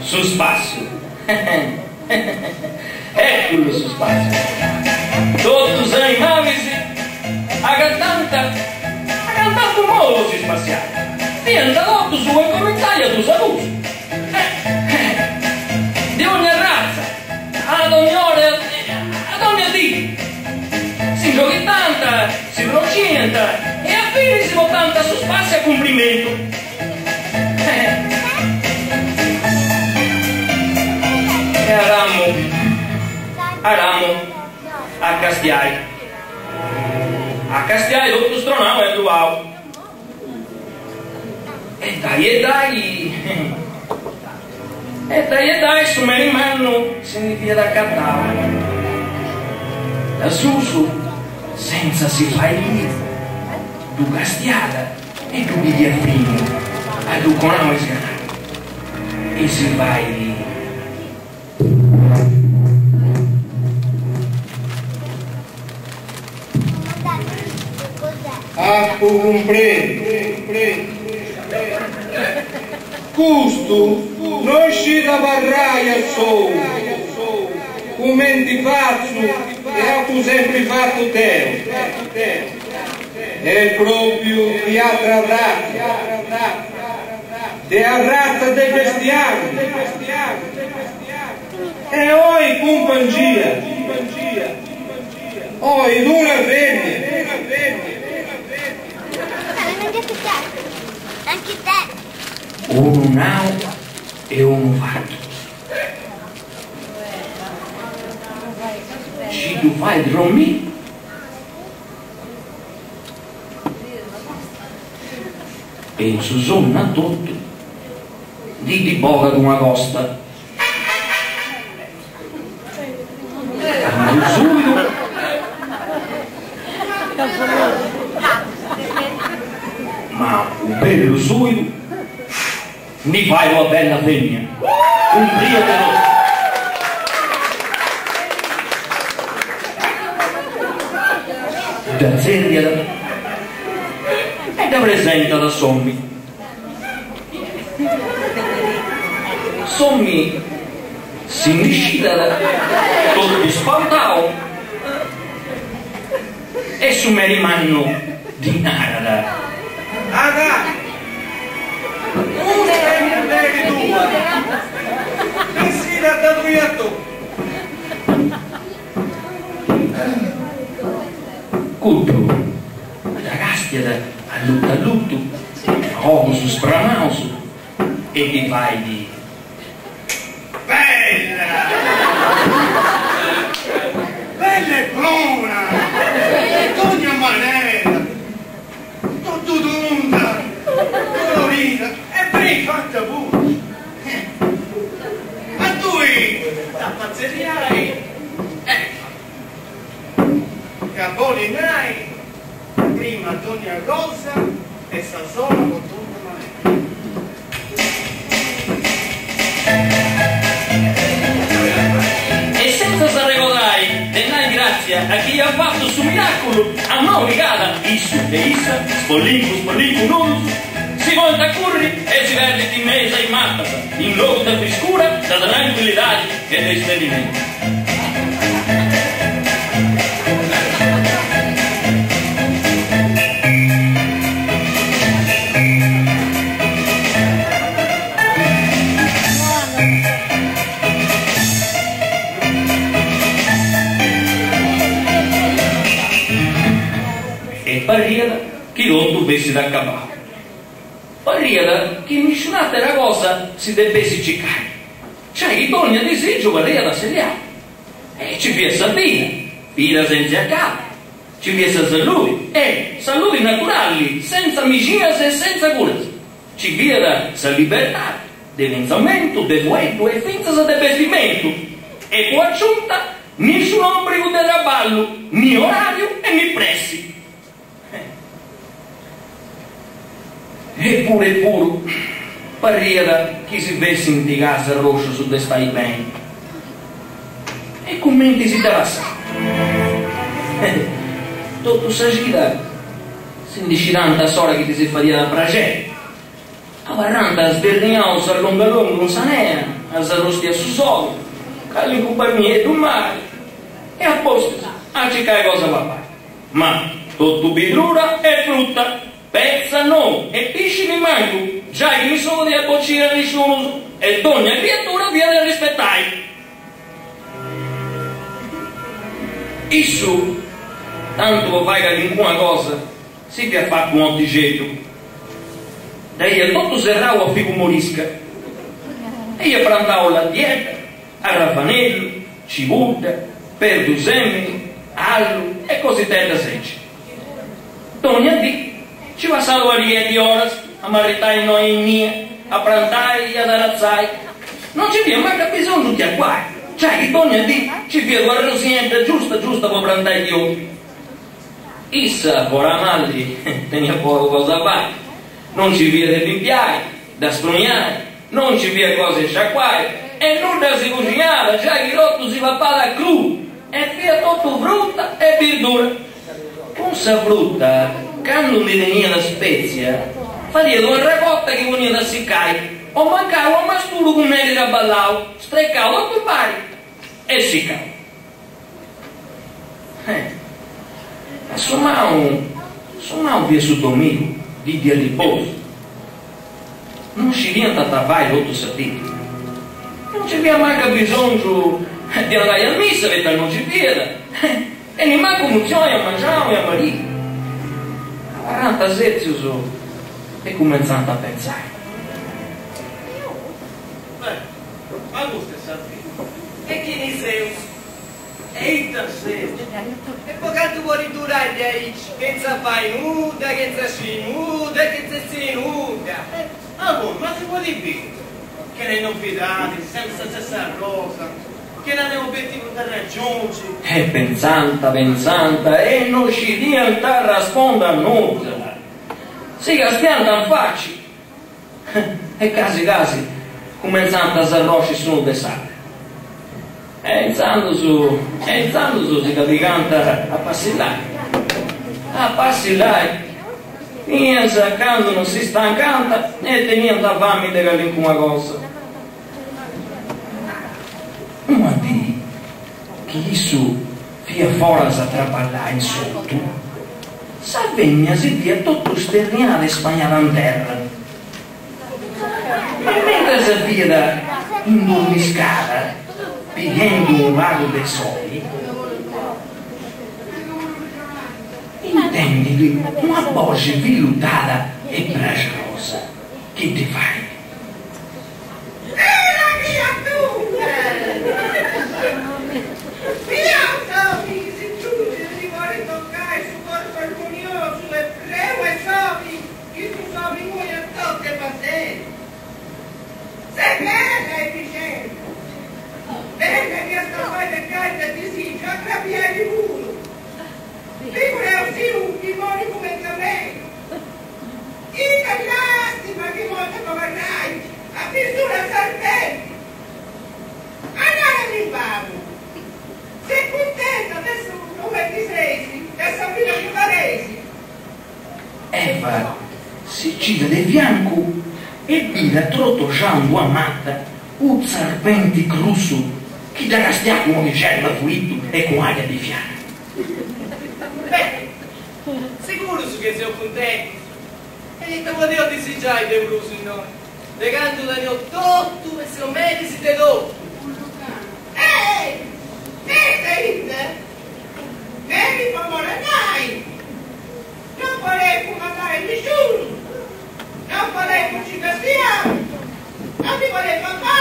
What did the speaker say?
su spazio. Eccolo su spazio. Tutti os animais a cantanta modo si spaziale. Diventa tutto su quel commentario tu saluti. Di ogni razza, ad ogni ora, ad ogni dì. Si giochi tanta, si procenta e a fine si può tanta su spazio a complimento. E aramo a Castiai tutto stronavo e trovavo. E dai, su me rimano significa da cantare. Da su, senza si fa il lì, tu castiata e tu piglia fino, a tu con la e si fa il lì. Comprendo. Custo non ci da barraia solo, come ti faccio e ho sempre fatto te. È proprio di altra razza, della razza dei bestiali. E oi compagnia, oi una femmina. Anche te. Uno nao e uno fatto. Ci tu fai dormire? Penso sonna tutto. Di poca come una costa. Cambio subito. Ma un bello subito mi fai una bella femmina, un priatelo. Da seria e da presenta da sommi si niscita tutti spantao e su me rimanno di narada. Una è tua, e si da qui a tu. Culto, ragazzi a lutto, poco su spranoso e ti fai di Bella e buona, di ogni maniera, tutto d'onda, colorita e ben fatta pure. Ma tu la pazzeria capolinai prima di ogni cosa e sta sola con tutta maniera. E senza s'arregodai denai grazia a chi ha fatto su miracolo a mano rigata issu e issa spollinco non si volta a curri e si vede in mesa in mappa in luogo da frescura da tranquillità e da esperimento. Parriera che non dovessi da cavallo. Parriera che nessun'altra era cosa si dovesse cercare. Cioè, chi torna a disegno parriera seriale. E ci via Sabina, figlia senza capo. Ci via salute, saluti naturali, senza micias e senza curas. Ci via la libertà, del pensamento, del fuoco e senza del vestimento. E qua aggiunta nessun obbligo di traballo, né orario e né prezzi. Eppure pure parriera chi si vesse in di casa rosso su de stai bene e commenti si passa tutto sa gira si indiciranta sola che ti si faria da prager Avarranta sverniamo a lunga non sanea, a zarrosti a su solo, calli compagnie d'un mare, e a posto, a cercare cosa va a fare. Ma tutto bidrura e frutta, pezza no, e pesci mi manco, già che mi sono di abbocire nessuno, e ogni creatura viene a rispettare. Isso, tanto vai che nessuna cosa, si che fa con un digetto. Daí è tutto serrato a figo morisca. E io prendavo la dieta, a raffanello, cibuta, perdusemmini, allo e cosiddetta seccia. Ogni dì ci passavo a 10 ore a maritare noi in mia, a prendere e ad arazzare. Non ci abbiamo mai bisogno di acquari. Cioè, che ogni dì ci vedo la rosiente giusta per prendere gli occhi. Issa, Coramalli, tenia poco cosa a fare. Non ci vede pimpiare, da sprugnare, non ci vede cose sciacquare, e non da si cucinare, già che rotto si va a cru, e via tutto frutta e verdura. Con sa frutta, quando mi veniva la spezia, facevo una racotta che veniva da siccare, o mancavo un masturo con me che ballavo, streccavo a pari e siccavo. Sommavo via su domingo, di dia riposo. Non ci viene da travaglio l'otto sapete. Non ci abbiamo mai bisogno di andare a messa perché non ci vede. E ne manco funzione a mangiare e a marire. A 40 sezius e cominciando a pensare. Ma questo è sapere. E chi ne sei? Eita sei. E poi quanto vuoi durare aí? Che sa fai nuda, che sa si nuda, che si nuda. Amore, ma si può dire? Che ne non fidate, sempre la stessa cosa. Che non abbiamo obiettivo da raggiungere. Pensanta, e non ci viene a rispondere a nulla. Si castiamo facile. E casi, cominciando a s'arrosci su de sale. E iniziando su si capicanta a passillare. A passillare. Pensa quando non si stancanta e teniendo fame di qualunque cosa. Ma di che isso via fuori a trapallare in sotto, s'avvegna si via tutto sterniale e spagnare in terra. Ma mentre si via in dormiscata, pigliando un vago dei soli, intendi una voce villutata e bracciolosa. Che ti fai? Sei contenta adesso come ti sei? Adesso fino a paresi. Eva si gira di fianco e vira trotto giango a matta un serpente crusso che da castia come un cervo fuito e con aria di fianco. Beh, sicuro su che siamo contenti. E te vuoi dire di già i devolusi in noi. Legando da noi tutto e siamo medici di dopo. Vedi come dai! Non volevo mandare nessuno! Non volevo ci castiamo! Non mi volevo fare!